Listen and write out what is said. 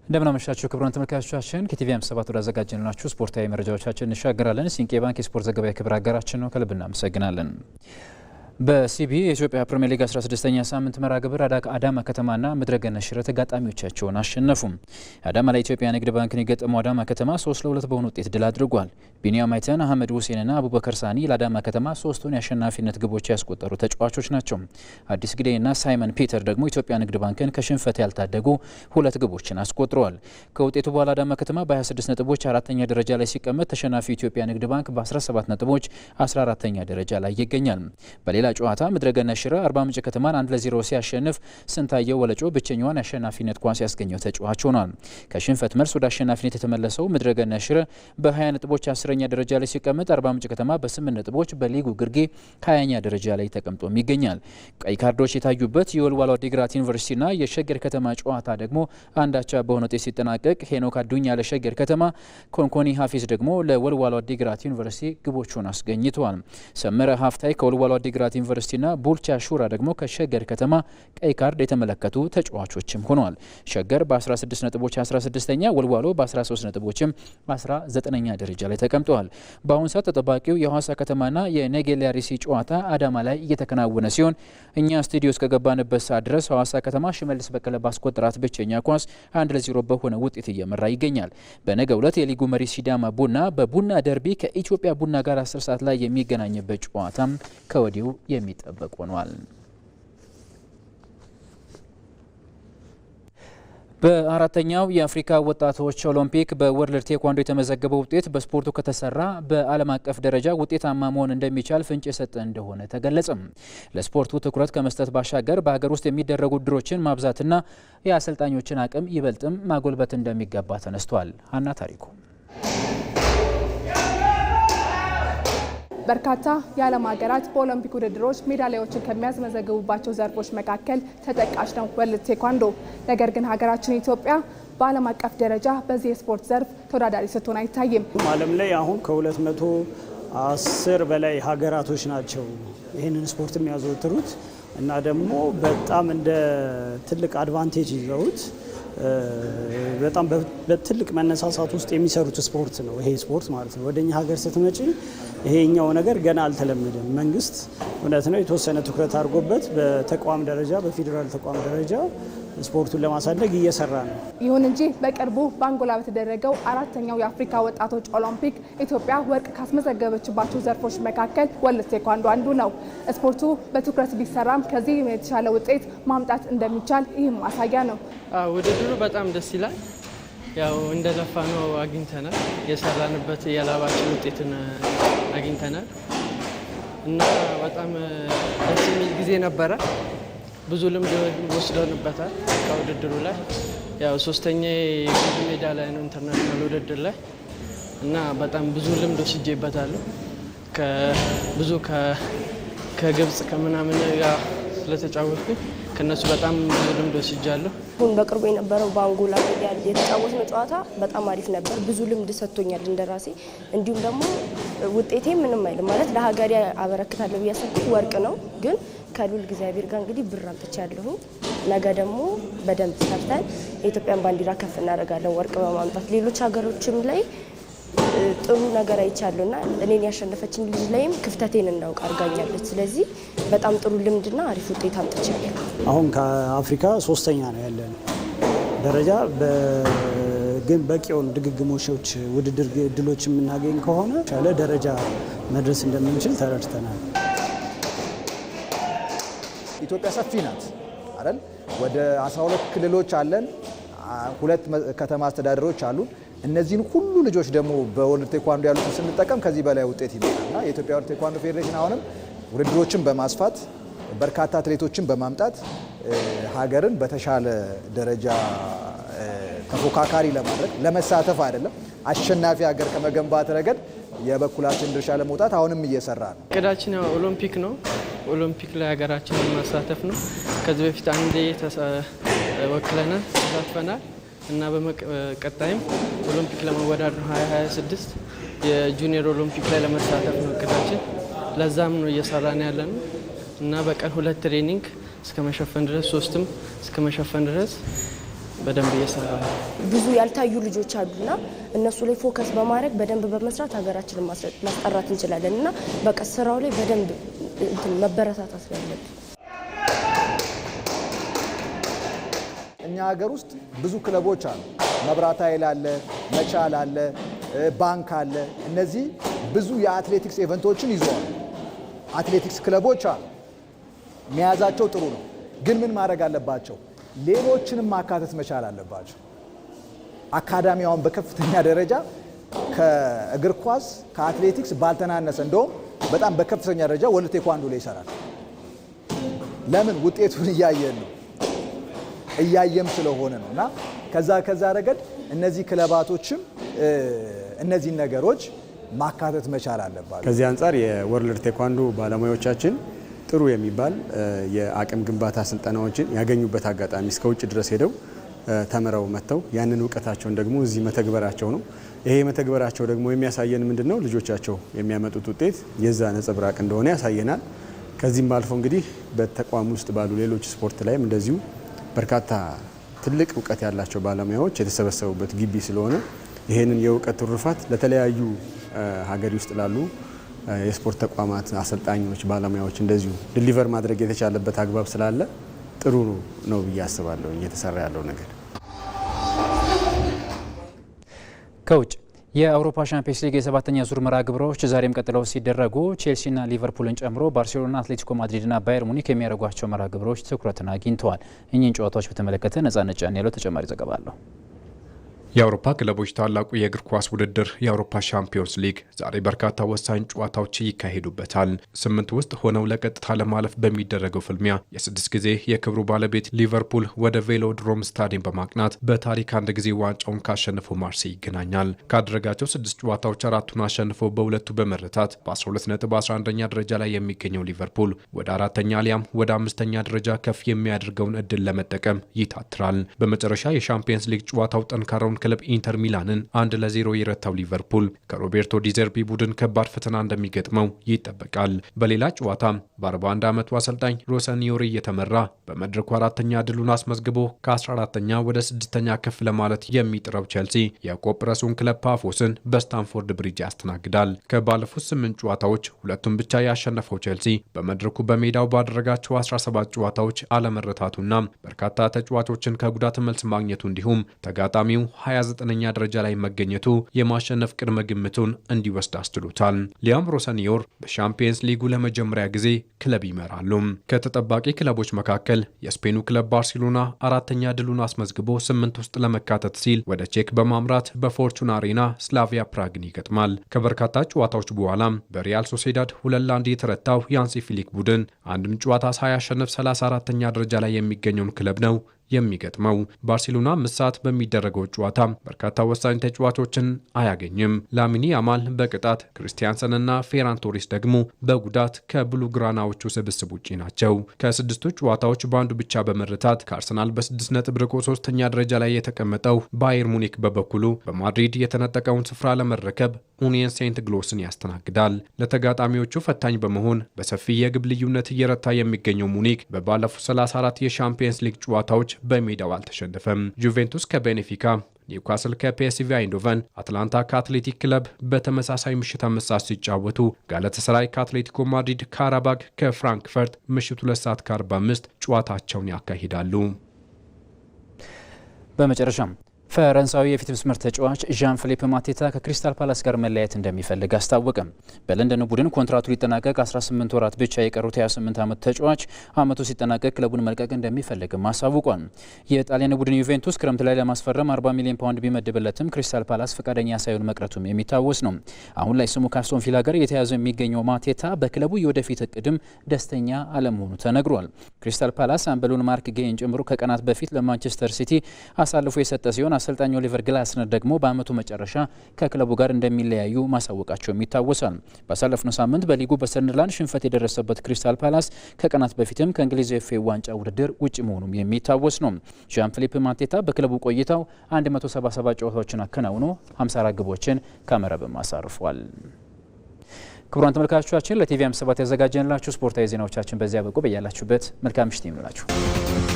እንደምን አመሻችሁ ክቡራን ተመልካቾቻችን ከቲቪ 7 ወደ አዘጋጀንላችሁ ስፖርታዊ መረጃዎቻችን እንሻገራለን። ሲንቄ ባንክ የስፖርት ዘገባ የክብር አጋራችን ነው። ከልብ እናመሰግናለን። በሲቢ የኢትዮጵያ ፕሪሚየር ሊግ 16ኛ ሳምንት መርሃ ግብር አዳማ ከተማና ምድረገነት ሽረ ተጋጣሚዎቻቸውን አሸነፉ። አዳማ ላይ ኢትዮጵያ ንግድ ባንክን የገጠመው አዳማ ከተማ 3-2 በሆነ ውጤት ድል አድርጓል። ቢኒያም አይተን፣ አህመድ ሁሴንና አቡበከር ሳኒ ለአዳማ ከተማ ሶስቱን የአሸናፊነት ግቦች ያስቆጠሩ ተጫዋቾች ናቸው። አዲስ ግዴና ሳይመን ፒተር ደግሞ ኢትዮጵያ ንግድ ባንክን ከሽንፈት ያልታደጉ 2 ግቦችን አስቆጥረዋል። ከውጤቱ በኋላ አዳማ ከተማ በ26 ነጥቦች 4ኛ ደረጃ ላይ ሲቀመጥ ተሸናፊ ኢትዮጵያ ንግድ ባንክ በ17 ነጥቦች 14ኛ ደረጃ ላይ ይገኛል። በሌላ ጨዋታ ምድረገነት ሽረ አርባ ምንጭ ከተማን 1-0 ሲያሸንፍ ስንታየው ወለጮ ብቸኛዋን የአሸናፊነት ኳስ ያስገኘው ተጫዋች ሆኗል። ከሽንፈት መልስ ወደ አሸናፊነት የተመለሰው ምድረገነት ሽረ በ20 ነጥቦች 10ኛ ደረጃ ላይ ሲቀመጥ አርባ ምንጭ ከተማ በ8 ነጥቦች በሊጉ ግርጌ 20ኛ ደረጃ ላይ ተቀምጦም ይገኛል። ቀይ ካርዶች የታዩበት የወልዋሎ ዓዲግራት ዩኒቨርሲቲና የሸገር ከተማ ጨዋታ ደግሞ አንዳቻ በሆነ ውጤት ሲጠናቀቅ ሄኖክ አዱኛ ለሸገር ከተማ፣ ኮንኮኒ ሀፊዝ ደግሞ ለወልዋሎ ዓዲግራት ዩኒቨርሲቲ ግቦቹን አስገኝተዋል። ሰመረ ሀፍታይ ከወልዋሎ ዓዲግራት ዩኒቨርሲቲና ቡልቻ ሹራ ደግሞ ከሸገር ከተማ ቀይ ካርድ የተመለከቱ ተጫዋቾችም ሆነዋል። ሸገር በ16 ነጥቦች 16ኛ፣ ወልዋሎ በ13 ነጥቦችም 19ኛ ደረጃ ላይ ተቀምጠዋል። በአሁኑ ሰዓት ተጠባቂው የሐዋሳ ከተማና የነጌሌ አርሲ ጨዋታ አዳማ ላይ እየተከናወነ ሲሆን እኛ ስቱዲዮ እስከገባንበት ሰዓት ድረስ ሐዋሳ ከተማ ሽመልስ በቀለ ባስቆጠራት ብቸኛ ኳስ 1-0 በሆነ ውጤት እየመራ ይገኛል። በነገው ዕለት የሊጉ መሪ ሲዳማ ቡና በቡና ደርቢ ከኢትዮጵያ ቡና ጋር 10 ሰዓት ላይ የሚገናኝበት ጨዋታም ከወዲሁ የሚጠበቅ ሆኗል። በአራተኛው የአፍሪካ ወጣቶች ኦሎምፒክ በወርልድ ቴኳንዶ የተመዘገበው ውጤት በስፖርቱ ከተሰራ በዓለም አቀፍ ደረጃ ውጤታማ መሆን እንደሚቻል ፍንጭ የሰጠ እንደሆነ ተገለጸም። ለስፖርቱ ትኩረት ከመስጠት ባሻገር በሀገር ውስጥ የሚደረጉ ውድድሮችን ማብዛትና የአሰልጣኞችን አቅም ይበልጥም ማጎልበት እንደሚገባ ተነስቷል። ሀና ታሪኩ በርካታ የዓለም ሀገራት በኦሎምፒክ ውድድሮች ሜዳሊያዎችን ከሚያስመዘግቡባቸው ዘርፎች መካከል ተጠቃሽ ነው ወርልድ ቴኳንዶ። ነገር ግን ሀገራችን ኢትዮጵያ በዓለም አቀፍ ደረጃ በዚህ የስፖርት ዘርፍ ተወዳዳሪ ስትሆን አይታይም። ዓለም ላይ አሁን ከ210 በላይ ሀገራቶች ናቸው ይህንን ስፖርት የሚያዘወትሩት እና ደግሞ በጣም እንደ ትልቅ አድቫንቴጅ ይዘውት በጣም በትልቅ መነሳሳት ውስጥ የሚሰሩት ስፖርት ነው ይሄ ስፖርት ማለት ነው። ወደኛ ሀገር ስትመጪ ይሄኛው ነገር ገና አልተለመደም። መንግስት እውነት ነው የተወሰነ ትኩረት አድርጎበት በተቋም ደረጃ በፌዴራል ተቋም ደረጃ ስፖርቱን ለማሳደግ እየሰራ ነው። ይሁን እንጂ በቅርቡ በአንጎላ በተደረገው አራተኛው የአፍሪካ ወጣቶች ኦሎምፒክ ኢትዮጵያ ወርቅ ካስመዘገበችባቸው ዘርፎች መካከል ወርልድ ቴኳንዶ አንዱ ነው። ስፖርቱ በትኩረት ቢሰራም ከዚህ የተሻለ ውጤት ማምጣት እንደሚቻል ይህም ማሳያ ነው። ውድድሩ በጣም ደስ ይላል። ያው እንደለፋ ነው አግኝተናል። የሰራንበት የላባችን ውጤትን አግኝተናል እና በጣም ደስ የሚል ጊዜ ነበረ። ብዙ ልምድ ወስደንበታል ከውድድሩ ላይ። ያው 3ኛ የጎልድ ሜዳሊያ ነው ኢንተርናሽናል ውድድር ላይ እና በጣም ብዙ ልምድ ወስጄበታለሁ። ብዙ ከግብጽ ከምናምን ጋር ስለተጫወትኩኝ ከነሱ በጣም ብዙ ልምድ ወስጃለሁ። አሁን በቅርቡ የነበረው በአንጎላ የተጫወትነው ጨዋታ በጣም አሪፍ ነበር። ብዙ ልምድ ሰጥቶኛል እንደራሴ። እንዲሁም ደግሞ ውጤቴ ምንም አይልም ማለት ለሀገሬ አበረክታለሁ ብዬ ያሰብኩት ወርቅ ነው። ግን ከሉል እግዚአብሔር ጋር እንግዲህ ብር አምጥቻለሁ። ነገ ደግሞ በደንብ ሰርተን የኢትዮጵያን ባንዲራ ከፍ እናደርጋለን ወርቅ በማምጣት። ሌሎች ሀገሮችም ላይ ጥሩ ነገር አይቻለሁና እኔን ያሸነፈችኝ ልጅ ላይም ክፍተቴን እንዳውቅ አድርጋኛለች። ስለዚህ በጣም ጥሩ ልምድና አሪፍ ውጤት አምጥቻለሁ። አሁን ከአፍሪካ 3ኛ ነው ያለን ደረጃ። ግን በቂ የሆኑ ድግግሞሾች ውድድር እድሎች የምናገኝ ከሆነ ሻለ ደረጃ መድረስ እንደምንችል ተረድተናል። ኢትዮጵያ ሰፊ ናት አይደል? ወደ 12 ክልሎች አለን፣ 2 ከተማ አስተዳደሮች አሉ። እነዚህን ሁሉ ልጆች ደግሞ በወርልድ ቴኳንዶ ያሉትን ስንጠቀም ከዚህ በላይ ውጤት ይመጣልና የኢትዮጵያ ወርልድ ቴኳንዶ ፌዴሬሽን አሁንም ውድድሮችን በማስፋት በርካታ አትሌቶችን በማምጣት ሀገርን በተሻለ ደረጃ ተፎካካሪ ለማድረግ ለመሳተፍ አይደለም አሸናፊ ሀገር ከመገንባት ረገድ የበኩላችን ድርሻ ለመውጣት አሁንም እየሰራ ነው። እቅዳችን ኦሎምፒክ ነው። ኦሎምፒክ ላይ ሀገራችንን ማሳተፍ ነው። ከዚህ በፊት አንዴ ወክለናል ተሳትፈናል እና በቀጣይም ኦሎምፒክ ለመወዳደር 2026 የጁኒየር ኦሎምፒክ ላይ ለመሳተፍ ነው እቅዳችን። ለዛም ነው እየሰራን ያለነው እና በቀን 2 ትሬኒንግ እስከ መሸፈን ድረስ 3ም እስከ መሸፈን ድረስ በደንብ እየሰራ ነው። ብዙ ያልታዩ ልጆች አሉና እነሱ ላይ ፎከስ በማድረግ በደንብ በመስራት ሀገራችንን ማስጠራት እንችላለን እና በቃ ስራው ላይ በደንብ መበረታታት ያለብን። እኛ ሀገር ውስጥ ብዙ ክለቦች አሉ። መብራት ኃይል አለ፣ መቻል አለ፣ ባንክ አለ። እነዚህ ብዙ የአትሌቲክስ ኢቨንቶችን ይዘዋል። አትሌቲክስ ክለቦች አሉ። መያዛቸው ጥሩ ነው፣ ግን ምን ማድረግ አለባቸው? ሌሎችንም ማካተት መቻል አለባቸው። አካዳሚያውን በከፍተኛ ደረጃ ከእግር ኳስ ከአትሌቲክስ ባልተናነሰ እንደውም በጣም በከፍተኛ ደረጃ ወርልድ ቴኳንዶ ላይ ይሰራል። ለምን? ውጤቱን እያየም ስለሆነ ነው። እና ከዛ ረገድ እነዚህ ክለባቶችም እነዚህን ነገሮች ማካተት መቻል አለባቸው። ከዚህ አንጻር የወርልድ ቴኳንዶ ባለሙያዎቻችን ጥሩ የሚባል የአቅም ግንባታ ስልጠናዎችን ያገኙበት አጋጣሚ እስከ ውጭ ድረስ ሄደው ተምረው መጥተው ያንን እውቀታቸውን ደግሞ እዚህ መተግበራቸው ነው። ይሄ መተግበራቸው ደግሞ የሚያሳየን ምንድነው? ልጆቻቸው የሚያመጡት ውጤት የዛ ነጸብራቅ እንደሆነ ያሳየናል። ከዚህም ባልፎ እንግዲህ በተቋም ውስጥ ባሉ ሌሎች ስፖርት ላይም እንደዚሁ በርካታ ትልቅ እውቀት ያላቸው ባለሙያዎች የተሰበሰቡበት ግቢ ስለሆነ ይሄንን የእውቀት ትሩፋት ለተለያዩ ሀገር ውስጥ ላሉ የስፖርት ተቋማት አሰልጣኞች፣ ባለሙያዎች እንደዚሁ ዲሊቨር ማድረግ የተቻለበት አግባብ ስላለ ጥሩ ነው ብዬ አስባለሁ እየተሰራ ያለው ነገር። ከውጭ የአውሮፓ ሻምፒዮንስ ሊግ የሰባተኛ ዙር መርሃ ግብሮች ዛሬም ቀጥለው ሲደረጉ ቼልሲና ሊቨርፑልን ጨምሮ ባርሴሎና፣ አትሌቲኮ ማድሪድና ባየር ሙኒክ የሚያደርጓቸው መርሃ ግብሮች ትኩረትን አግኝተዋል። እኚህን ጨዋታዎች በተመለከተ ነጻነት ጫን ያለው ተጨማሪ ዘገባ አለው። የአውሮፓ ክለቦች ታላቁ የእግር ኳስ ውድድር የአውሮፓ ሻምፒዮንስ ሊግ ዛሬ በርካታ ወሳኝ ጨዋታዎች ይካሄዱበታል። 8 ውስጥ ሆነው ለቀጥታ ለማለፍ በሚደረገው ፍልሚያ የ6 ጊዜ የክብሩ ባለቤት ሊቨርፑል ወደ ቬሎድሮም ስታዲየም በማቅናት በታሪክ አንድ ጊዜ ዋንጫውን ካሸነፈው ማርሴይ ይገናኛል። ካደረጋቸው 6 ጨዋታዎች 4ቱን አሸንፎ በሁለቱ በመረታት በ12 ነጥብ 11ኛ ደረጃ ላይ የሚገኘው ሊቨርፑል ወደ 4ኛ አሊያም ወደ 5ኛ ደረጃ ከፍ የሚያደርገውን እድል ለመጠቀም ይታትራል። በመጨረሻ የሻምፒዮንስ ሊግ ጨዋታው ጠንካራውን ክለብ ኢንተር ሚላንን 1-0 የረታው ሊቨርፑል ከሮቤርቶ ዲዘርቢ ቡድን ከባድ ፈተና እንደሚገጥመው ይጠበቃል። በሌላ ጨዋታ በ41 ዓመቱ አሰልጣኝ ሮሰኒዮሪ እየተመራ በመድረኩ 4ኛ ድሉን አስመዝግቦ ከ14ኛ ወደ 6ኛ ከፍ ለማለት የሚጥረው ቼልሲ የቆጵረሱን ክለብ ፓፎስን በስታንፎርድ ብሪጅ ያስተናግዳል። ከባለፉት 8 ጨዋታዎች ሁለቱን ብቻ ያሸነፈው ቼልሲ በመድረኩ በሜዳው ባደረጋቸው 17 ጨዋታዎች አለመረታቱና በርካታ ተጫዋቾችን ከጉዳት መልስ ማግኘቱ እንዲሁም ተጋጣሚው 29ኛ ደረጃ ላይ መገኘቱ የማሸነፍ ቅድመ ግምቱን እንዲወስድ አስችሎታል። ሊያም ሮሰኒዮር በሻምፒየንስ ሊጉ ለመጀመሪያ ጊዜ ክለብ ይመራሉ። ከተጠባቂ ክለቦች መካከል የስፔኑ ክለብ ባርሴሎና 4ኛ ድሉን አስመዝግቦ 8 ውስጥ ለመካተት ሲል ወደ ቼክ በማምራት በፎርቹና አሬና ስላቪያ ፕራግን ይገጥማል። ከበርካታ ጨዋታዎች በኋላ በሪያል ሶሴዳድ 2-1 የተረታው የሃንሲ ፍሊክ ቡድን አንድም ጨዋታ ሳያሸንፍ 34ኛ ደረጃ ላይ የሚገኘውን ክለብ ነው የሚገጥመው። ባርሴሎና 5 ሰዓት በሚደረገው ጨዋታ በርካታ ወሳኝ ተጫዋቾችን አያገኝም። ላሚኒ ያማል በቅጣት ክሪስቲያንሰንና ፌራን ቶሬስ ደግሞ በጉዳት ከብሉግራናዎቹ ስብስብ ውጪ ናቸው። ከ6ቱ ጨዋታዎች በአንዱ ብቻ በመረታት ከአርሰናል በ6 ነጥብ ርቆ 3ኛ ደረጃ ላይ የተቀመጠው ባየር ሙኒክ በበኩሉ በማድሪድ የተነጠቀውን ስፍራ ለመረከብ ኡኒየን ሴንት ግሎስን ያስተናግዳል። ለተጋጣሚዎቹ ፈታኝ በመሆን በሰፊ የግብ ልዩነት እየረታ የሚገኘው ሙኒክ በባለፉት 34 የሻምፒየንስ ሊግ ጨዋታዎች በሜዳው አልተሸነፈም። ጁቬንቱስ ከቤኔፊካ፣ ኒውካስል ከፒኤስቪ አይንዶቨን፣ አትላንታ ከአትሌቲክ ክለብ በተመሳሳይ ምሽት 5 ሰዓት ሲጫወቱ ጋላታሳራይ ከአትሌቲኮ ማድሪድ፣ ካራባግ ከፍራንክፈርት ምሽት 2 ሰዓት ከ45 ጨዋታቸውን ያካሂዳሉ። በመጨረሻም ፈረንሳዊ የፊት መስመር ተጫዋች ዣን ፊሊፕ ማቴታ ከክሪስታል ፓላስ ጋር መለያየት እንደሚፈልግ አስታወቀ። በለንደኑ ቡድን ኮንትራቱ ሊጠናቀቅ 18 ወራት ብቻ የቀሩት 28 ዓመት ተጫዋች ዓመቱ ሲጠናቀቅ ክለቡን መልቀቅ እንደሚፈልግም አሳውቋል። የጣሊያን ቡድን ዩቬንቱስ ክረምት ላይ ለማስፈረም 40 ሚሊዮን ፓውንድ ቢመድብለትም ክሪስታል ፓላስ ፈቃደኛ ሳይሆን መቅረቱም የሚታወስ ነው። አሁን ላይ ስሙ ከአስቶን ቪላ ጋር የተያዘ የሚገኘው ማቴታ በክለቡ የወደፊት እቅድም ደስተኛ አለመሆኑ ተነግሯል። ክሪስታል ፓላስ አምበሉን ማርክ ጌይን ጨምሮ ከቀናት በፊት ለማንቸስተር ሲቲ አሳልፎ የሰጠ ሲሆን አሰልጣኝ ኦሊቨር ግላስነር ደግሞ በአመቱ መጨረሻ ከክለቡ ጋር እንደሚለያዩ ማሳወቃቸውም ይታወሳል። ባሳለፍነው ሳምንት በሊጉ በሰንደርላንድ ሽንፈት የደረሰበት ክሪስታል ፓላስ ከቀናት በፊትም ከእንግሊዝ ኤፍኤ ዋንጫ ውድድር ውጭ መሆኑም የሚታወስ ነው። ዣን ፊሊፕ ማቴታ በክለቡ ቆይታው 177 ጨዋታዎችን አከናውኖ 54 ግቦችን ከመረብም አሳርፏል። ክቡራን ተመልካቾቻችን ለቲቪ 57 ያዘጋጀንላችሁ ስፖርታዊ ዜናዎቻችን በዚያ በቁ። በያላችሁበት መልካም ምሽት ይሁንላችሁ።